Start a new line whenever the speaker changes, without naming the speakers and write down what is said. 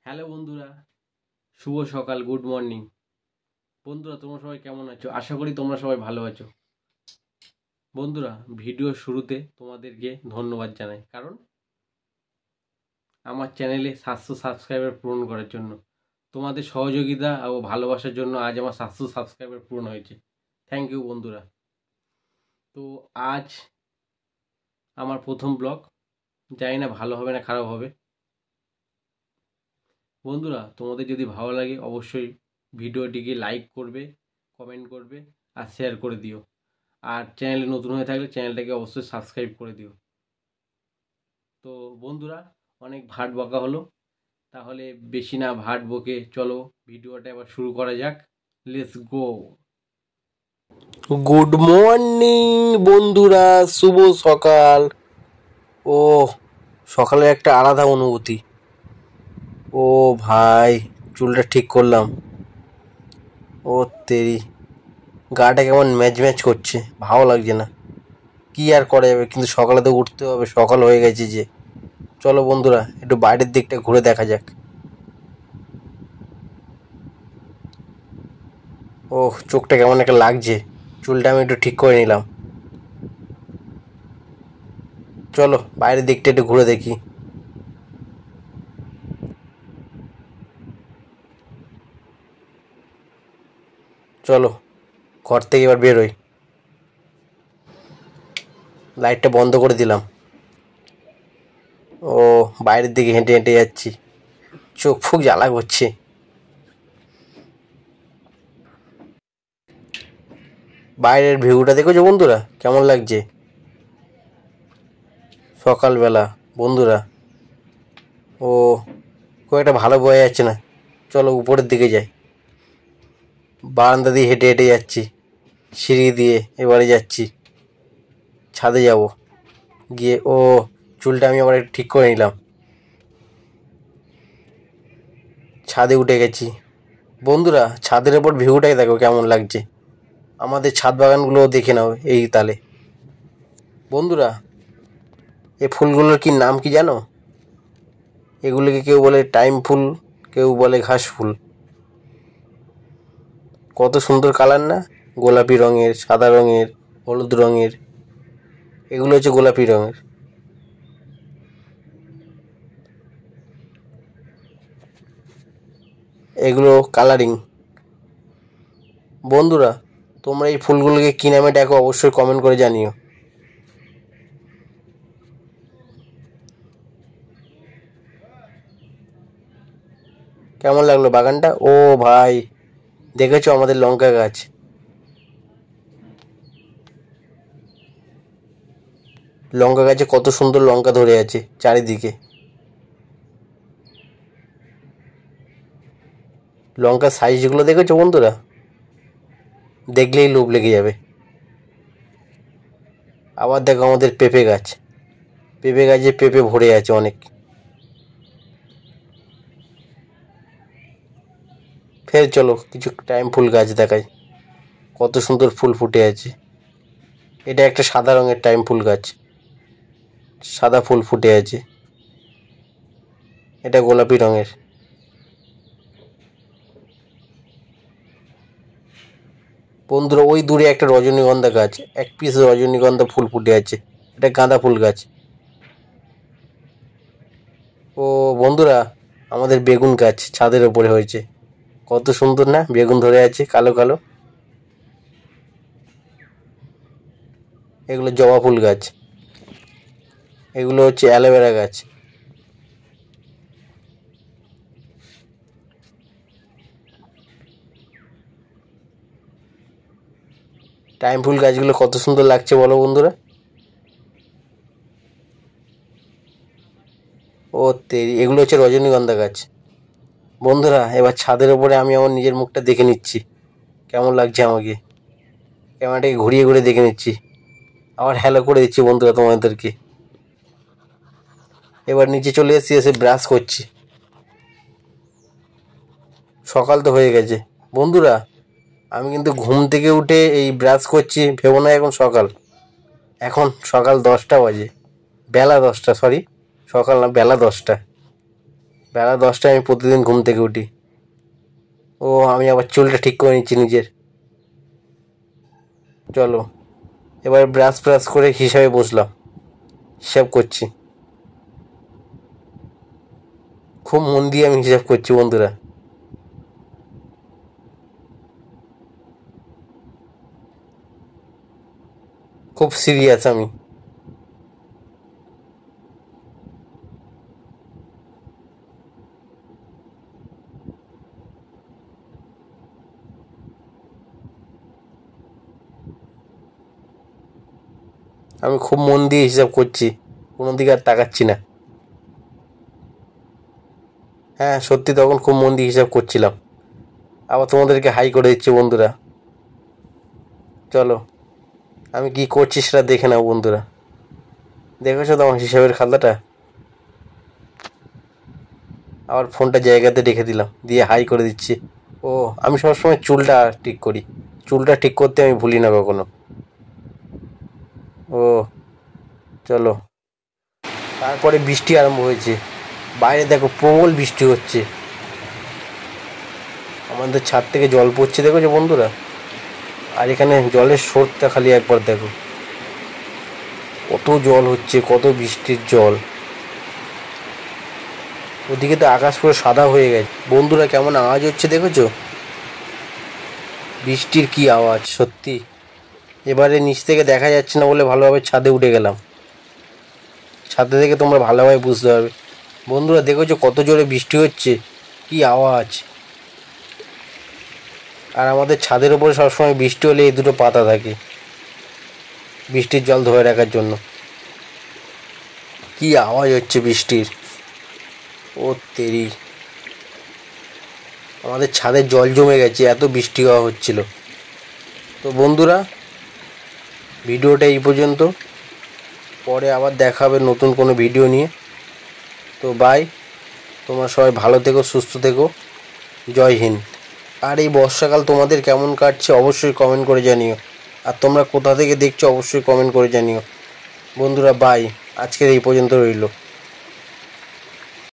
Hello বন্ধুরা, শুভ সকাল, good morning. বন্ধুরা, তোমরা সবাই কেমন আছো? আশা করি তোমরা সবাই ভালো আছো। বন্ধুরা, ভিডিওর শুরুতে তোমাদেরকে ধন্যবাদ জানাই, কারণ আমার চ্যানেলে 700 সাবস্ক্রাইবার পূরণ করার জন্য তোমাদের সহযোগিতা ও ভালোবাসার জন্য আজ আমার 700 সাবস্ক্রাইবার পূরণ হয়েছে। থ্যাংক ইউ বন্ধুরা। তো আজ আমার প্রথম ব্লগ, জানি না ভালো হবে না খারাপ হবে। বন্ধুরা, তোমাদের যদি ভালো লাগে অবশ্যই ভিডিওটিকে লাইক করবে, কমেন্ট করবে আর শেয়ার করে দিও। আর চ্যানেলে নতুন হয়ে থাকলে চ্যানেলটাকে অবশ্যই সাবস্ক্রাইব করে দিও। তো বন্ধুরা, অনেক ভাট বকা হলো, তাহলে বেশি না ভাট বকে চলো ভিডিওটা এবার শুরু করা যাক। Let's go.
গুড মর্নিং বন্ধুরা, শুভ সকাল। ও সকালের একটা আলাদা অনুভূতি। ও ভাই, চুলটা ঠিক করলাম। ও তেরি, গাটা কেমন ম্যাচ ম্যাচ করছে, ভালো লাগছে না। কি আর করা যাবে, কিন্তু সকালে তো উঠতে হবে, সকাল হয়ে গেছে যে। চলো বন্ধুরা, একটু বাইরের দিকটা ঘুরে দেখা যাক। ওহ, চোখটা কেমন একটা লাগছে, চুলটা আমি একটু ঠিক করে নিলাম। চলো বাইরের দিকটা একটু ঘুরে দেখি। চলো ঘর থেকে এবার বেরোই। লাইটটা বন্ধ করে দিলাম। ও বাইরের দিকে হেঁটে হেঁটে যাচ্ছি, চোখ ফুক জ্বালা করছে। বাইরের ভিউটা দেখেছো বন্ধুরা, কেমন লাগছে সকালবেলা? বন্ধুরা, ও খুব একটা ভালো বোঝা যাচ্ছে না। চলো উপরের দিকে যাই। বারান্দা দিয়ে হেঁটে হেঁটে যাচ্ছি, সিঁড়ি দিয়ে এবারে যাচ্ছি, ছাদে যাব। গিয়ে চুলটা আমি আবার একটু ঠিক করে নিলাম। ছাদে উঠে গেছি। বন্ধুরা, ছাদের ওপর ভিউটাই দেখো কেমন লাগছে। আমাদের ছাদ বাগানগুলোও দেখে নাও এই তালে। বন্ধুরা, এই ফুলগুলোর কি নাম কি জানো? এগুলিকে কেউ বলে টাইম ফুল, কেউ বলে ঘাস ফুল। কত সুন্দর কালার না, গোলাপি রঙের, সাদা রঙের, হলুদ রঙের। এগুলো হচ্ছে গোলাপি রঙের। এগুলো কালারিং। বন্ধুরা, তোমরা এই ফুলগুলোকে কী নামে ডাকো অবশ্যই কমেন্ট করে জানিও। কেমন লাগলো বাগানটা? ও ভাই, দেখেছো আমাদের লঙ্কা গাছ? লঙ্কা গাছে কত সুন্দর লঙ্কা ধরে আছে চারিদিকে। লঙ্কার সাইজগুলো দেখেছো বন্ধুরা? দেখলেই লোভ লেগে যাবে। আবার দেখো আমাদের পেঁপে গাছ, পেঁপে গাছে পেঁপে ভরে আছে অনেক। ফের চলো কিছু টাইম ফুল গাছ দেখাই, কত সুন্দর ফুল ফুটে আছে। এটা একটা সাদা রঙের টাইম ফুল গাছ, সাদা ফুল ফুটে আছে। এটা গোলাপি রঙের। বন্ধুরা, ওই দূরে একটা রজনীগন্ধা গাছ, এক পিস রজনীগন্ধা ফুল ফুটে আছে। এটা গাঁদা ফুল গাছ। ও বন্ধুরা, আমাদের বেগুন গাছ ছাদের ওপরে হয়েছে, কত সুন্দর না, বেগুন ধরে আছে কালো কালো। এগুলো জবা ফুল গাছ, এগুলো হচ্ছে অ্যালোভেরা গাছ। টাইম ফুল গাছগুলো কত সুন্দর লাগছে বলো বন্ধুরা। ও তেরি, এগুলো হচ্ছে রজনীগন্ধা গাছ। বন্ধুরা, এবার ছাদের ওপরে আমি আমার নিজের মুখটা দেখে নিচ্ছি, কেমন লাগছে আমাকে। ক্যামেরাটাকে ঘুরিয়ে ঘুরিয়ে দেখে নিচ্ছি, আবার হ্যালো করে দিচ্ছি বন্ধুরা তোমাদেরকে। এবার নিচে চলে এসেছি, এসে ব্রাশ করছি। সকাল তো হয়ে গেছে বন্ধুরা, আমি কিন্তু ঘুম থেকে উঠে এই ব্রাশ করছি, ভেবো না এখন সকাল। এখন সকাল 10টা বাজে, বেলা 10টা, সরি, সকাল না, বেলা 10টা। বেলা 10টায় আমি প্রতিদিন ঘুম থেকে উঠি। ও আমি আবার চুলটা ঠিক করে নিচ্ছি নিজের। চলো এবার ব্রাশ ব্রাশ করে হিসাবে বসলাম, হিসাব করছি। খুব মন দিয়ে আমি হিসাব করছি বন্ধুরা। খুব সিরিয়াস আমি। আমি খুব মন দিয়ে হিসাব করছি, কোনো দিকে আর তাকাচ্ছি না। হ্যাঁ সত্যি তখন খুব মন দিয়ে হিসাব করছিলাম। আবার তোমাদেরকে হাই করে দিচ্ছি বন্ধুরা। চলো আমি কি করছি সেটা দেখে নাও বন্ধুরা। দেখেছো তো আমার হিসাবের খাতাটা? আবার ফোনটা জায়গাতে রেখে দিলাম, দিয়ে হাই করে দিচ্ছি। ও আমি সবসময় চুলটা ঠিক করি, চুলটা ঠিক করতে আমি ভুলি না কখনো। ও চলো, তারপরে বৃষ্টি আরম্ভ হয়েছে। বাইরে দেখো প্রবল বৃষ্টি হচ্ছে, আমাদের ছাদ থেকে জল পড়ছে দেখেছো বন্ধুরা। আর এখানে জলের স্রোতটা খালি একবার দেখো, কত জল হচ্ছে, কত বৃষ্টির জল। ওদিকে তো আকাশ পুরো সাদা হয়ে গেছে বন্ধুরা। কেমন আওয়াজ হচ্ছে দেখেছো? বৃষ্টির কি আওয়াজ সত্যি। এবারে নিচ থেকে দেখা যাচ্ছে না বলে ভালোভাবে ছাদে উঠে গেলাম, ছাদে থেকে তোমরা ভালোভাবে বুঝতে পারবে। বন্ধুরা দেখেছো কত জোরে বৃষ্টি হচ্ছে, কি আওয়াজ। আর আমাদের ছাদের উপরে সবসময় বৃষ্টি হলে এই দুটো পাতা থাকে বৃষ্টির জল ধরে রাখার জন্য। কি আওয়াজ হচ্ছে বৃষ্টির, ও তেরি। আমাদের ছাদের জল জমে গেছে, এত বৃষ্টি হওয়া হচ্ছিল। তো বন্ধুরা ভিডিওটা এই পর্যন্ত, পরে আবার দেখা হবে নতুন কোনো ভিডিও নিয়ে। তো বাই, তোমরা সবাই ভালো থেকো, সুস্থ থেকো, জয় হিন্দ। আর এই বর্ষাকাল তোমাদের কেমন কাটছে অবশ্যই কমেন্ট করে জানিও। আর তোমরা কোথা থেকে দেখছো অবশ্যই কমেন্ট করে জানিও বন্ধুরা। বাই, আজকের এই পর্যন্ত রইল।